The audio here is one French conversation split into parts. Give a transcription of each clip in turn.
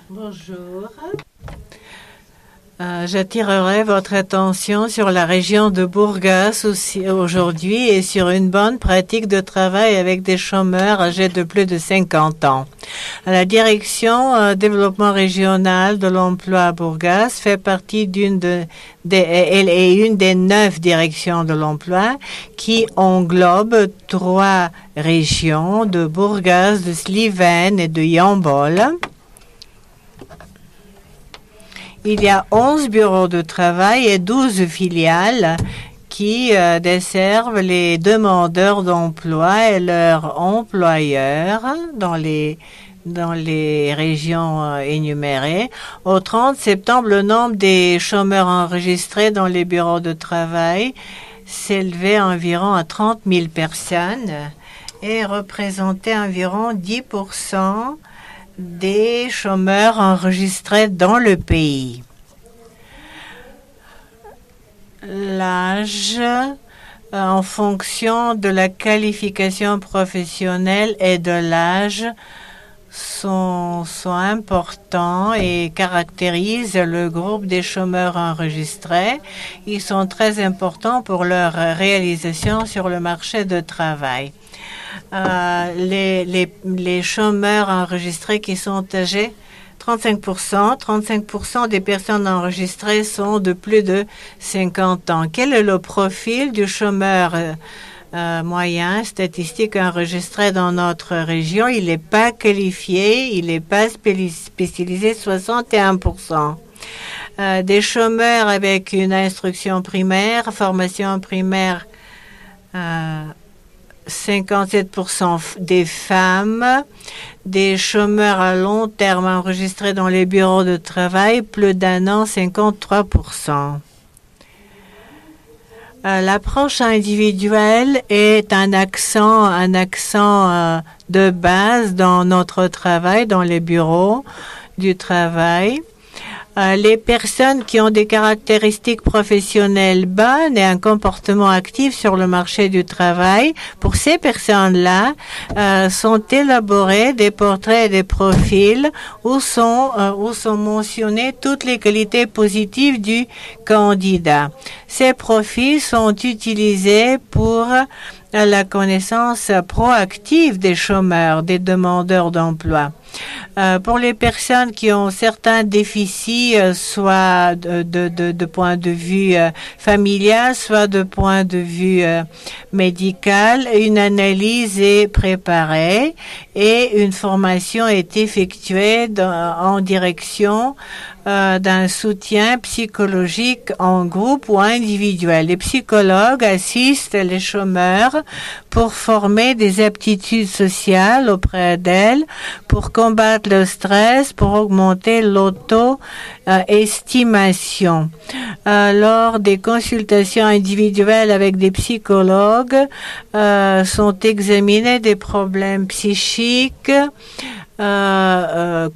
Bonjour. J'attirerai votre attention sur la région de Burgas aujourd'hui et sur une bonne pratique de travail avec des chômeurs âgés de plus de 50 ans. La direction développement régional de l'emploi à Burgas fait partie elle est une des 9 directions de l'emploi qui englobe 3 régions de Burgas, de Sliven et de Jambol. Il y a 11 bureaux de travail et 12 filiales qui desservent les demandeurs d'emploi et leurs employeurs dans les régions énumérées. Au 30 septembre, le nombre des chômeurs enregistrés dans les bureaux de travail s'élevait environ à 30 000 personnes et représentait environ 10% des chômeurs enregistrés dans le pays. L'âge, en fonction de la qualification professionnelle et de l'âge, sont importants et caractérisent le groupe des chômeurs enregistrés. Ils sont très importants pour leur réalisation sur le marché de travail. Les chômeurs enregistrés qui sont âgés, 35% des personnes enregistrées sont de plus de 50 ans. Quel est le profil du chômeur moyen statistique enregistré dans notre région? Il n'est pas qualifié, il n'est pas spécialisé, 61%. Des chômeurs avec une instruction primaire, formation primaire, 57% des femmes, des chômeurs à long terme enregistrés dans les bureaux de travail, plus d'un an, 53%. L'approche individuelle est un accent de base dans notre travail, dans les bureaux du travail. Les personnes qui ont des caractéristiques professionnelles bonnes et un comportement actif sur le marché du travail, pour ces personnes-là, sont élaborés des portraits et des profils où sont mentionnées toutes les qualités positives du candidat. Ces profils sont utilisés pour la connaissance proactive des chômeurs, des demandeurs d'emploi. Pour les personnes qui ont certains déficits, soit de point de vue familial, soit de point de vue médical, une analyse est préparée et une formation est effectuée en direction d'un soutien psychologique en groupe ou individuel. Les psychologues assistent les chômeurs pour former des aptitudes sociales auprès d'elles, pour combattre le stress, pour augmenter l'auto-estimation. Lors des consultations individuelles avec des psychologues, sont examinés des problèmes psychiques,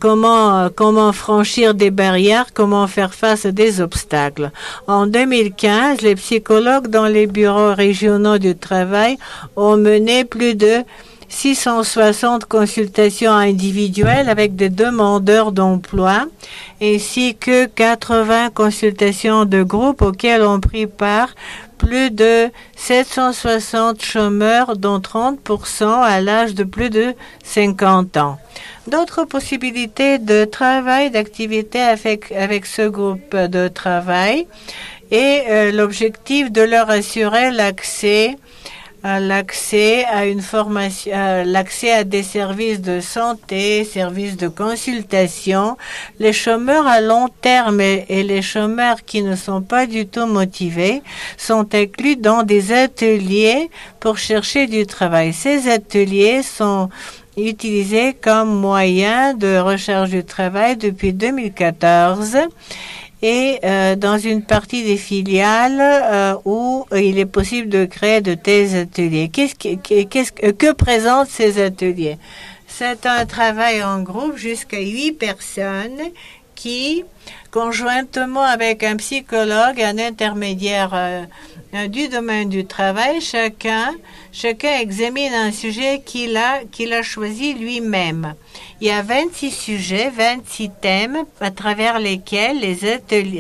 comment franchir des barrières, comment faire face à des obstacles. En 2015, les psychologues dans les bureaux régionaux du travail ont mené plus de 660 consultations individuelles avec des demandeurs d'emploi, ainsi que 80 consultations de groupe auxquelles ont pris part plus de 760 chômeurs, dont 30% à l'âge de plus de 50 ans. D'autres possibilités de travail, d'activité avec ce groupe de travail et l'objectif de leur assurer l'accès à une formation, l'accès à des services de santé, services de consultation. Les chômeurs à long terme et les chômeurs qui ne sont pas du tout motivés sont inclus dans des ateliers pour chercher du travail. Ces ateliers sont utilisés comme moyen de recherche du travail depuis 2014. Et dans une partie des filiales où il est possible de créer de tels ateliers. Que présentent ces ateliers? C'est un travail en groupe jusqu'à 8 personnes qui, conjointement avec un psychologue, un intermédiaire du domaine du travail, chacun Chacun examine un sujet qu'il a choisi lui-même. Il y a 26 sujets, 26 thèmes à travers lesquels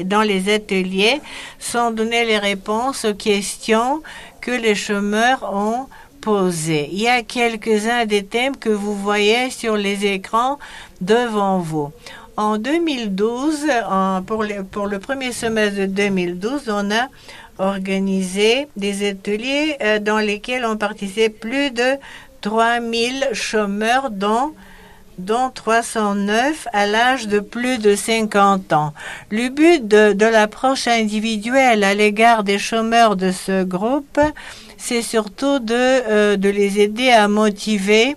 dans les ateliers sont données les réponses aux questions que les chômeurs ont posées. Il y a quelques-uns des thèmes que vous voyez sur les écrans devant vous. En 2012, pour le premier semestre de 2012, on a organisé des ateliers dans lesquels ont participé plus de 3000 chômeurs, dont 309 à l'âge de plus de 50 ans. Le but de l'approche individuelle à l'égard des chômeurs de ce groupe, c'est surtout de les aider à motiver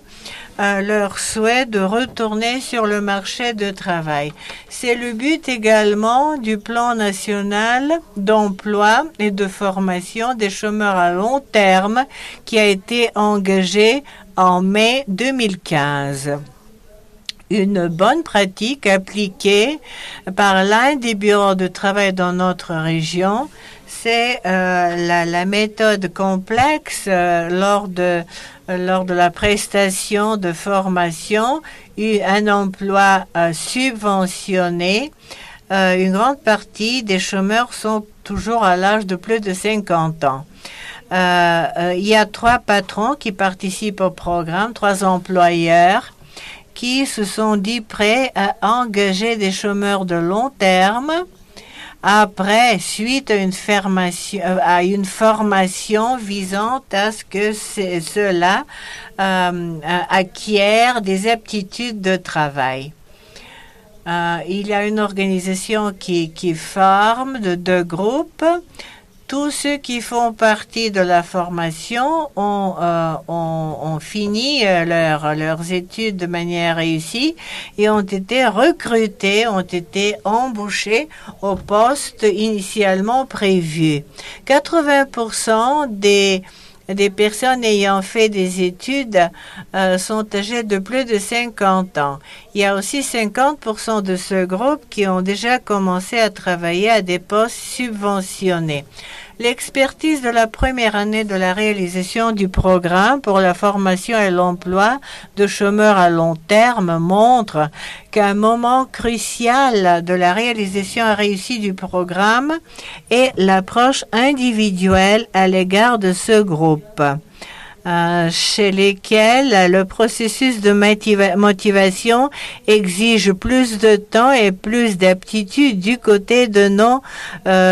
leur souhait de retourner sur le marché de travail. C'est le but également du plan national d'emploi et de formation des chômeurs à long terme qui a été engagé en mai 2015. Une bonne pratique appliquée par l'un des bureaux de travail dans notre région, c'est la méthode complexe lors de la prestation de formation, un emploi subventionné. Une grande partie des chômeurs sont toujours à l'âge de plus de 50 ans. Il y a 3 patrons qui participent au programme, 3 employeurs qui se sont dit prêts à engager des chômeurs de long terme suite à une formation visant à ce que ceux-là acquièrent des aptitudes de travail. Il y a une organisation qui forme de 2 groupes. Tous ceux qui font partie de la formation ont fini leurs études de manière réussie et ont été recrutés, ont été embauchés au poste initialement prévu. 80% des personnes ayant fait des études sont âgées de plus de 50 ans. Il y a aussi 50% de ce groupe qui ont déjà commencé à travailler à des postes subventionnés. L'expertise de la première année de la réalisation du programme pour la formation et l'emploi de chômeurs à long terme montre qu'un moment crucial de la réalisation réussie du programme est l'approche individuelle à l'égard de ce groupe. Chez lesquels le processus de motivation exige plus de temps et plus d'aptitude du côté de nos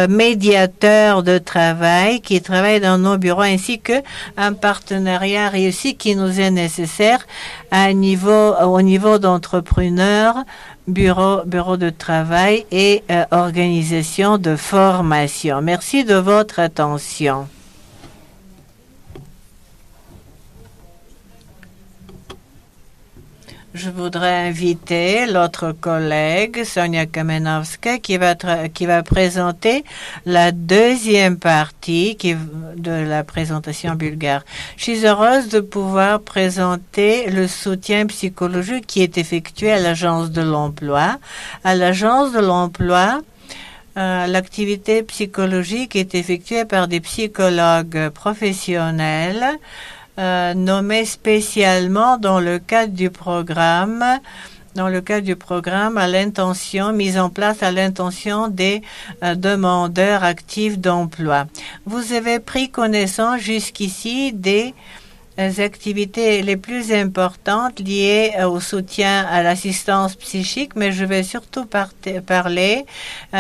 médiateurs de travail qui travaillent dans nos bureaux, ainsi qu'un partenariat réussi qui nous est nécessaire au niveau d'entrepreneurs, bureaux de travail et organisations de formation. Merci de votre attention. Je voudrais inviter l'autre collègue, Sonia Kamenovska, qui va présenter la deuxième partie de la présentation bulgare. Je suis heureuse de pouvoir présenter le soutien psychologique qui est effectué à l'Agence de l'emploi. À l'Agence de l'emploi, l'activité psychologique est effectuée par des psychologues professionnels nommés spécialement dans le cadre du programme mis en place à l'intention des demandeurs actifs d'emploi. Vous avez pris connaissance jusqu'ici des activités les plus importantes liées au soutien à l'assistance psychique, mais je vais surtout parler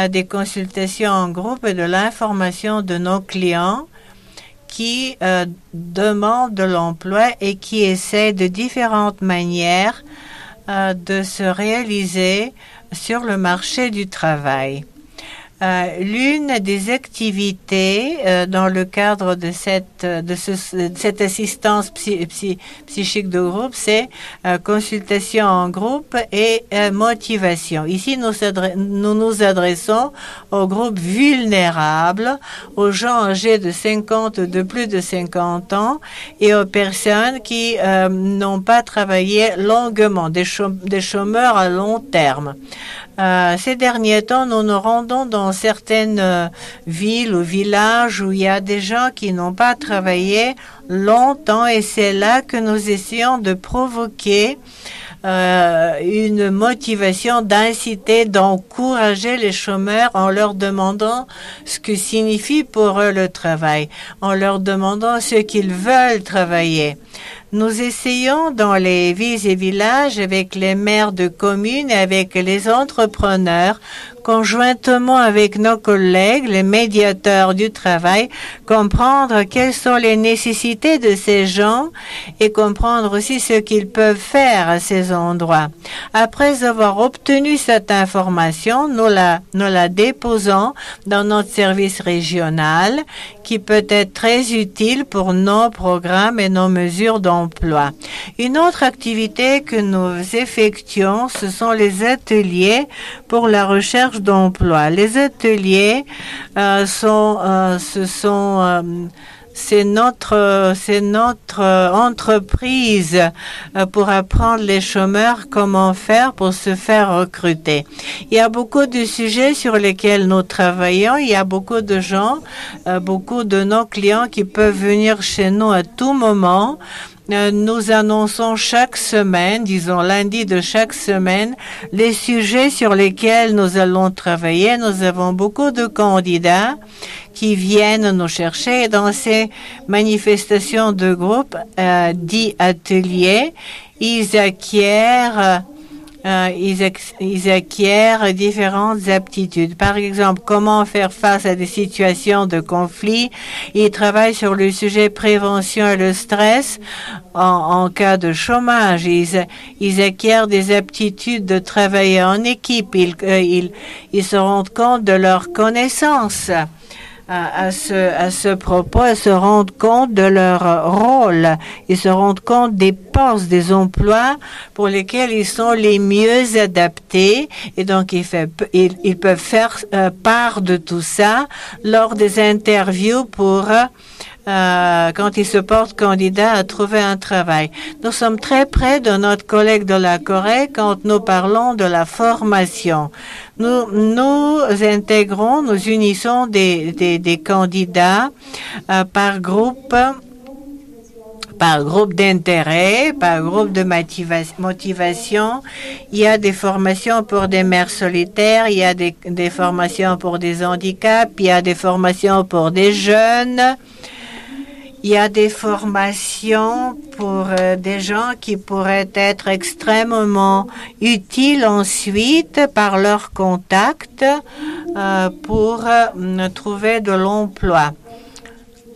des consultations en groupe et de l'information de nos clients qui demandent de l'emploi et qui essaient de différentes manières de se réaliser sur le marché du travail. L'une des activités dans le cadre de cette assistance psychique de groupe, c'est consultation en groupe et motivation. Ici, nous nous adressons aux groupes vulnérables, aux gens âgés de plus de 50 ans et aux personnes qui n'ont pas travaillé longuement, des chômeurs à long terme. Ces derniers temps, nous nous rendons dans dans certaines villes ou villages où il y a des gens qui n'ont pas travaillé longtemps et c'est là que nous essayons de provoquer une motivation, d'inciter, d'encourager les chômeurs en leur demandant ce que signifie pour eux le travail, en leur demandant ce qu'ils veulent travailler. Nous essayons dans les villes et villages avec les maires de communes et avec les entrepreneurs, conjointement avec nos collègues, les médiateurs du travail, comprendre quelles sont les nécessités de ces gens et comprendre aussi ce qu'ils peuvent faire à ces endroits. Après avoir obtenu cette information, nous la déposons dans notre service régional qui peut être très utile pour nos programmes et nos mesures d'emploi. Une autre activité que nous effectuons, ce sont les ateliers pour la recherche d'emploi. Les ateliers c'est notre entreprise pour apprendre les chômeurs comment faire pour se faire recruter. Il y a beaucoup de sujets sur lesquels nous travaillons. Il y a beaucoup de gens, beaucoup de nos clients qui peuvent venir chez nous à tout moment. Nous annonçons chaque semaine, disons lundi de chaque semaine, les sujets sur lesquels nous allons travailler. Nous avons beaucoup de candidats qui viennent nous chercher dans ces manifestations de groupe, dits ateliers. Ils acquièrent différentes aptitudes. Par exemple, comment faire face à des situations de conflit. Ils travaillent sur le sujet prévention et le stress en cas de chômage. Ils acquièrent des aptitudes de travailler en équipe. Ils se rendent compte de leurs connaissances. À ce propos, ils se rendent compte de leur rôle. Ils se rendent compte des postes, des emplois pour lesquels ils sont les mieux adaptés. Et donc, ils peuvent faire part de tout ça lors des interviews pour quand ils se portent candidats à trouver un travail. Nous sommes très près de notre collègue de la Corée quand nous parlons de la formation. Nous intégrons, nous unissons des candidats par groupe d'intérêt, par groupe de motivation. Il y a des formations pour des mères solitaires, il y a des formations pour des handicaps, il y a des formations pour des jeunes. Il y a des formations pour des gens qui pourraient être extrêmement utiles ensuite par leur contact pour trouver de l'emploi.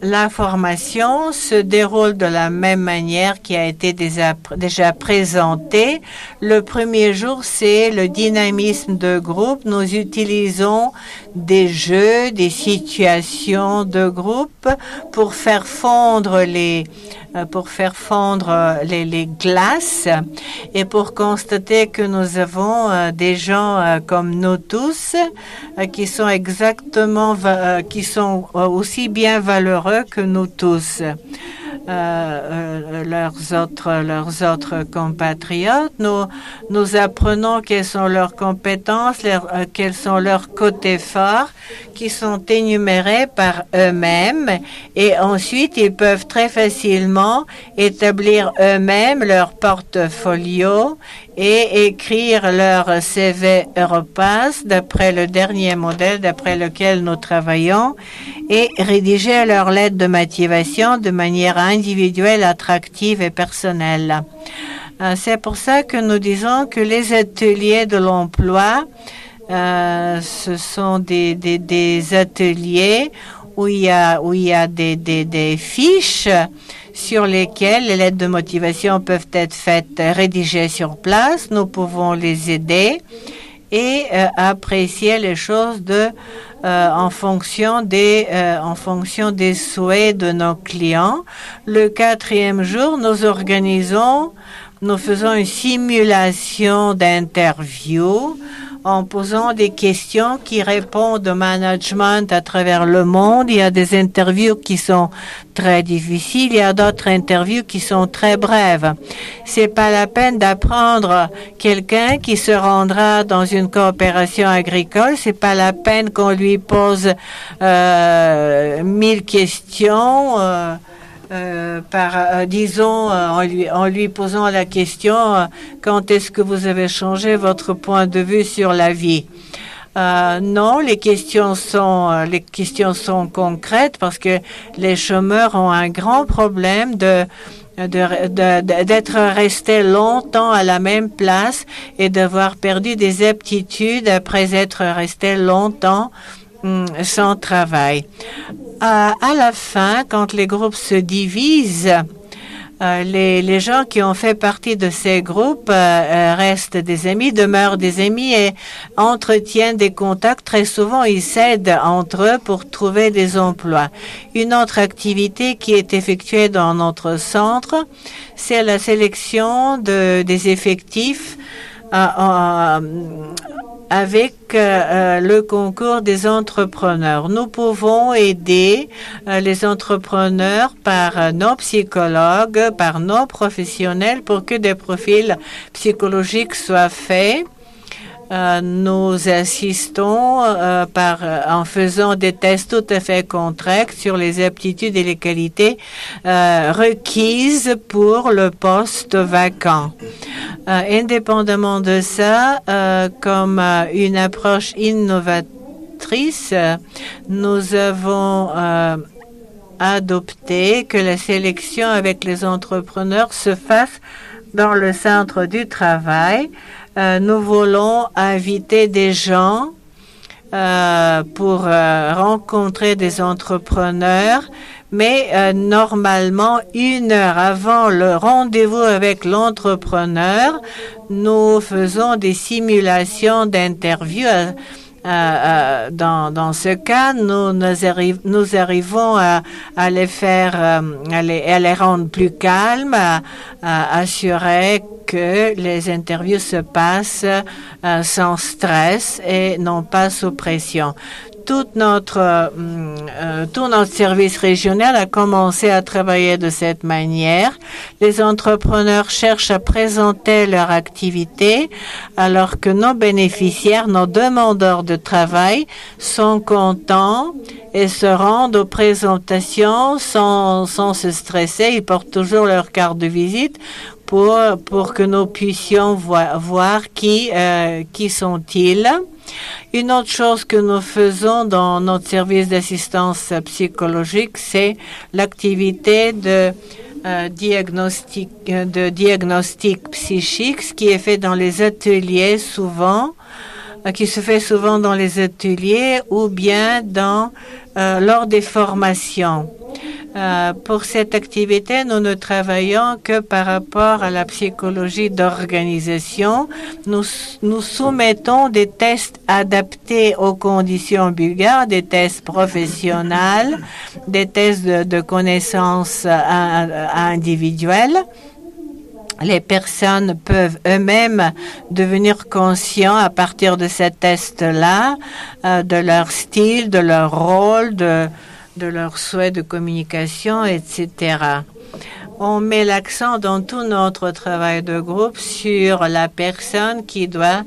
La formation se déroule de la même manière qui a été déjà présentée. Le premier jour, c'est le dynamisme de groupe. Nous utilisons des jeux, des situations de groupe pour faire fondre les glaces et pour constater que nous avons des gens comme nous tous qui sont aussi bien valeureux que nous tous. Leurs autres compatriotes. Nous apprenons quelles sont leurs compétences, quels sont leurs côtés forts qui sont énumérés par eux-mêmes et ensuite ils peuvent très facilement établir eux-mêmes leur portfolio et écrire leur CV Europass d'après le dernier modèle d'après lequel nous travaillons et rédiger leur lettre de motivation de manière individuelle, attractive et personnelle. C'est pour ça que nous disons que les ateliers de l'emploi, ce sont des ateliers où il y a des fiches sur lesquelles les lettres de motivation peuvent être rédigées sur place. Nous pouvons les aider et apprécier les choses en fonction des souhaits de nos clients. Le 4e jour, nous faisons une simulation d'interview en posant des questions qui répondent au management à travers le monde. Il y a des interviews qui sont très difficiles, il y a d'autres interviews qui sont très brèves. C'est pas la peine d'apprendre quelqu'un qui se rendra dans une coopération agricole. C'est pas la peine qu'on lui pose 1000 questions. Disons, en lui posant la question, quand est-ce que vous avez changé votre point de vue sur la vie? Non, les questions sont concrètes parce que les chômeurs ont un grand problème d'être restés longtemps à la même place et d'avoir perdu des aptitudes après être restés longtemps sans travail. À la fin, quand les groupes se divisent, les gens qui ont fait partie de ces groupes restent des amis, demeurent des amis et entretiennent des contacts. Très souvent, ils s'aident entre eux pour trouver des emplois. Une autre activité qui est effectuée dans notre centre, c'est la sélection des effectifs avec le concours des entrepreneurs. Nous pouvons aider les entrepreneurs par nos psychologues, par nos professionnels pour que des profils psychologiques soient faits. Nous assistons en faisant des tests tout à fait concrets sur les aptitudes et les qualités requises pour le poste vacant. Indépendamment de ça, comme une approche innovatrice, nous avons adopté que la sélection avec les entrepreneurs se fasse dans le centre du travail. Nous voulons inviter des gens pour rencontrer des entrepreneurs, mais normalement, 1 heure avant le rendez-vous avec l'entrepreneur, nous faisons des simulations d'interviews. Dans ce cas, nous arrivons à les faire, à les rendre plus calmes, à assurer que les interviews se passent sans stress et non pas sous pression. Tout notre service régional a commencé à travailler de cette manière. Les entrepreneurs cherchent à présenter leur activité alors que nos bénéficiaires, nos demandeurs de travail sont contents et se rendent aux présentations sans se stresser. Ils portent toujours leur carte de visite pour que nous puissions voir qui sont-ils. Une autre chose que nous faisons dans notre service d'assistance psychologique, c'est l'activité de diagnostic psychique, ce qui est fait dans les ateliers qui se fait souvent dans les ateliers ou bien lors des formations. Pour cette activité, nous ne travaillons que par rapport à la psychologie d'organisation. Nous soumettons des tests adaptés aux conditions bulgares, des tests professionnels, des tests de connaissances individuelles. Les personnes peuvent eux-mêmes devenir conscients à partir de ces tests-là, de leur style, de leur rôle, de leurs souhaits de communication, etc. On met l'accent dans tout notre travail de groupe sur la personne qui doit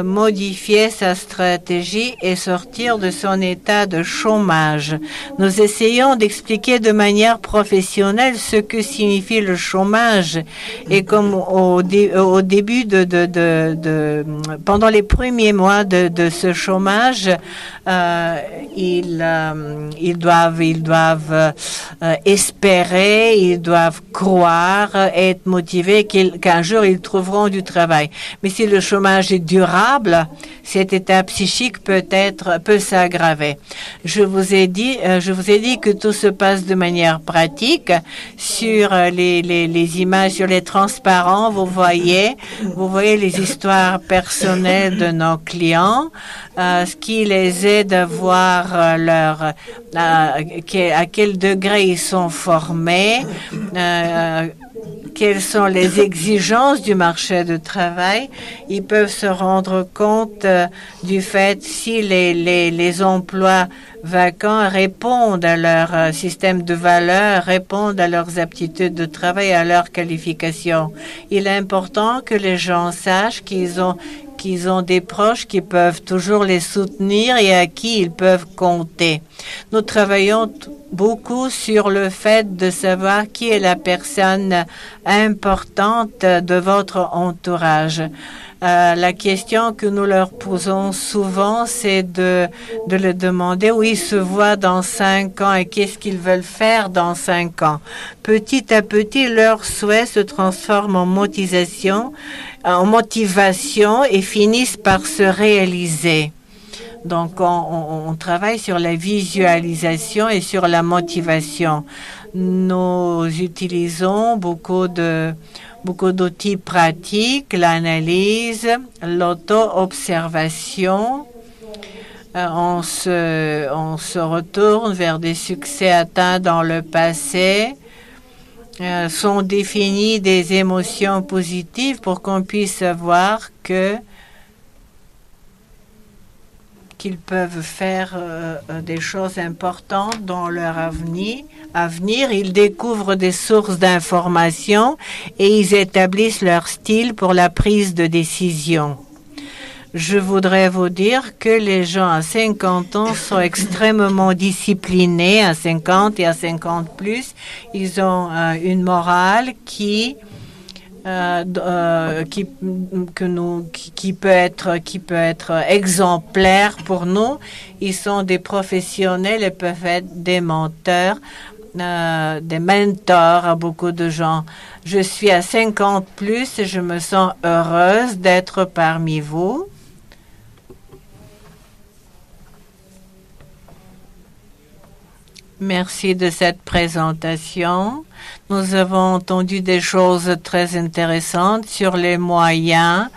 modifier sa stratégie et sortir de son état de chômage. Nous essayons d'expliquer de manière professionnelle ce que signifie le chômage et comme au début pendant les premiers mois de ce chômage, ils doivent espérer, ils doivent croire, être motivés qu'un jour ils trouveront du travail. Mais si le chômage est durable, cet état psychique peut s'aggraver. Je vous ai dit que tout se passe de manière pratique sur les images, sur les transparents. Vous voyez les histoires personnelles de nos clients, ce qui les aide à voir à quel degré ils sont formés, quelles sont les exigences du marché du travail. Ils peuvent se rendre compte du fait si les emplois vacants répondent à leur système de valeurs, répondent à leurs aptitudes de travail, à leurs qualifications. Il est important que les gens sachent qu'ils ont des proches qui peuvent toujours les soutenir et à qui ils peuvent compter. Nous travaillons beaucoup sur le fait de savoir qui est la personne importante de votre entourage. La question que nous leur posons souvent, c'est de leur demander où ils se voient dans 5 ans et qu'est-ce qu'ils veulent faire dans 5 ans. Petit à petit, leurs souhaits se transforment en motivation et finissent par se réaliser. Donc, on travaille sur la visualisation et sur la motivation. Nous utilisons beaucoup d'outils pratiques, l'analyse, l'auto-observation. On se retourne vers des succès atteints dans le passé. Sont définies des émotions positives pour qu'on puisse voir qu'ils peuvent faire des choses importantes dans leur avenir. Ils découvrent des sources d'informations et ils établissent leur style pour la prise de décision. Je voudrais vous dire que les gens à 50 ans sont extrêmement disciplinés, à 50 et à 50 plus. Ils ont une morale qui peut être exemplaire pour nous. Ils sont des professionnels et peuvent être des mentors, des mentors à beaucoup de gens. Je suis à 50 plus et je me sens heureuse d'être parmi vous. Merci de cette présentation. Nous avons entendu des choses très intéressantes sur les moyens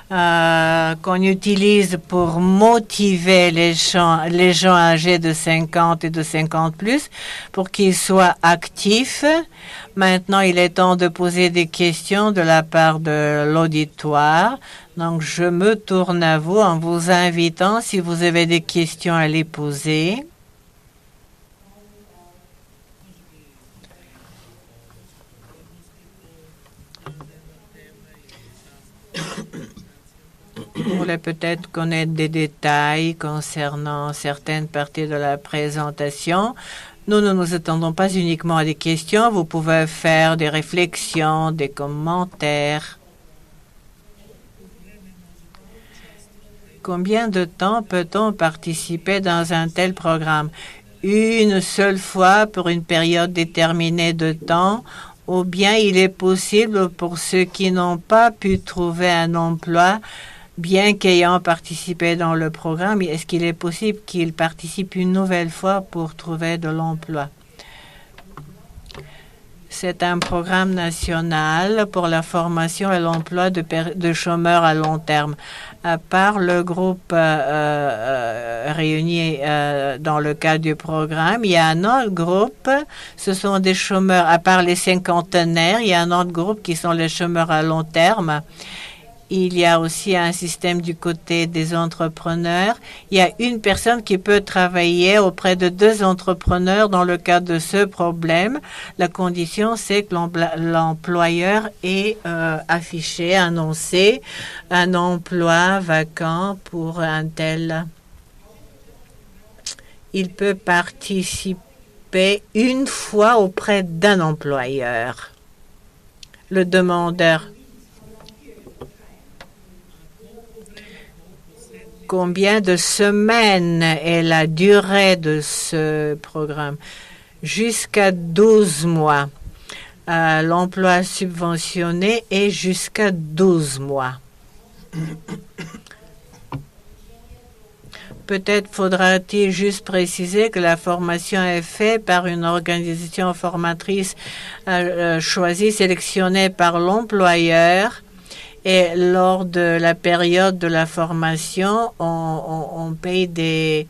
qu'on utilise pour motiver les gens âgés de 50 et de 50 plus pour qu'ils soient actifs. Maintenant, il est temps de poser des questions de la part de l'auditoire. Donc, je me tourne à vous en vous invitant, si vous avez des questions, à les poser. Vous voulez peut-être connaître des détails concernant certaines parties de la présentation. Nous ne nous attendons pas uniquement à des questions. Vous pouvez faire des réflexions, des commentaires. Combien de temps peut-on participer dans un tel programme? Une seule fois pour une période déterminée de temps, ou bien il est possible pour ceux qui n'ont pas pu trouver un emploi, bien qu'ayant participé dans le programme, est-ce qu'il est possible qu'ils participent une nouvelle fois pour trouver de l'emploi? C'est un programme national pour la formation et l'emploi de chômeurs à long terme. À part le groupe réuni dans le cadre du programme, il y a un autre groupe, ce sont des chômeurs, à part les cinquantenaires, il y a un autre groupe qui sont les chômeurs à long terme. Il y a aussi un système du côté des entrepreneurs. Il y a une personne qui peut travailler auprès de 2 entrepreneurs dans le cadre de ce problème. La condition, c'est que l'employeur ait annoncé un emploi vacant pour un tel. Il peut participer une fois auprès d'un employeur. Le demandeur. Combien de semaines est la durée de ce programme? Jusqu'à 12 mois. L'emploi subventionné est jusqu'à 12 mois. Peut-être faudra-t-il juste préciser que la formation est faite par une organisation formatrice choisie, sélectionnée par l'employeur. Et lors de la période de la formation, on paye des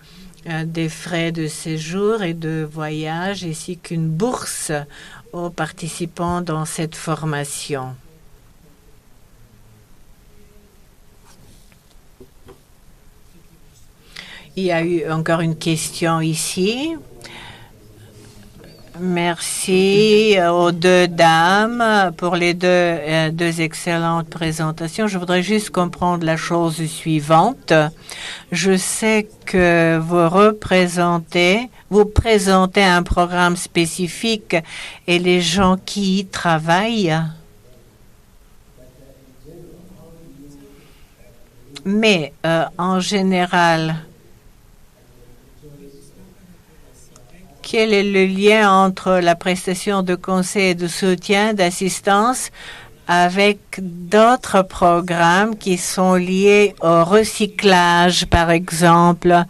frais de séjour et de voyage, ainsi qu'une bourse aux participants dans cette formation. Il y a eu encore une question ici. Merci aux deux dames pour les deux excellentes présentations. Je voudrais juste comprendre la chose suivante. Je sais que vous présentez un programme spécifique et les gens qui y travaillent. Mais en général, quel est le lien entre la prestation de conseil et de soutien, d'assistance avec d'autres programmes qui sont liés au recyclage, par exemple,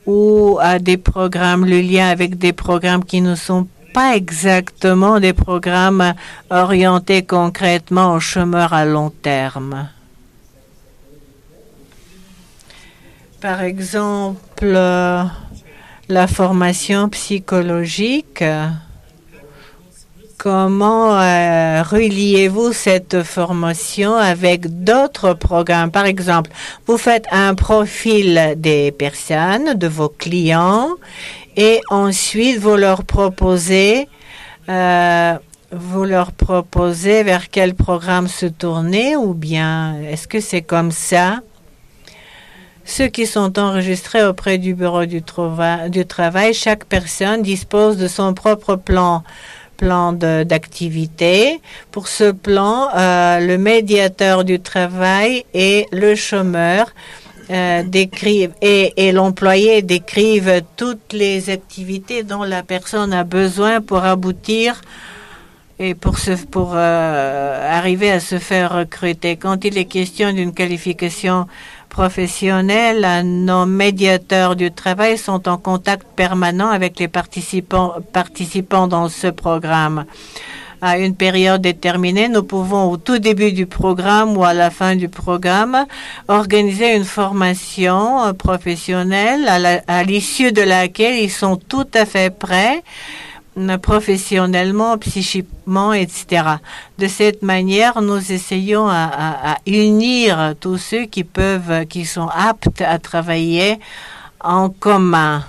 ou à des programmes, le lien avec des programmes qui ne sont pas exactement des programmes orientés concrètement aux chômeurs à long terme? Par exemple, la formation psychologique, comment reliez-vous cette formation avec d'autres programmes? Par exemple, vous faites un profil des personnes, de vos clients, et ensuite vous leur proposez vers quel programme se tourner, ou bien est-ce que c'est comme ça? Ceux qui sont enregistrés auprès du bureau du travail, chaque personne dispose de son propre plan d'activité. Pour ce plan, le médiateur du travail et le chômeur décrivent et l'employé décrivent toutes les activités dont la personne a besoin pour aboutir et pour arriver à se faire recruter. Quand il est question d'une qualification professionnels, nos médiateurs du travail sont en contact permanent avec les participants dans ce programme. À une période déterminée, nous pouvons au tout début du programme ou à la fin du programme organiser une formation professionnelle à l'issue de laquelle ils sont tout à fait prêts professionnellement, psychiquement, etc. De cette manière, nous essayons à unir tous ceux qui sont aptes à travailler en commun.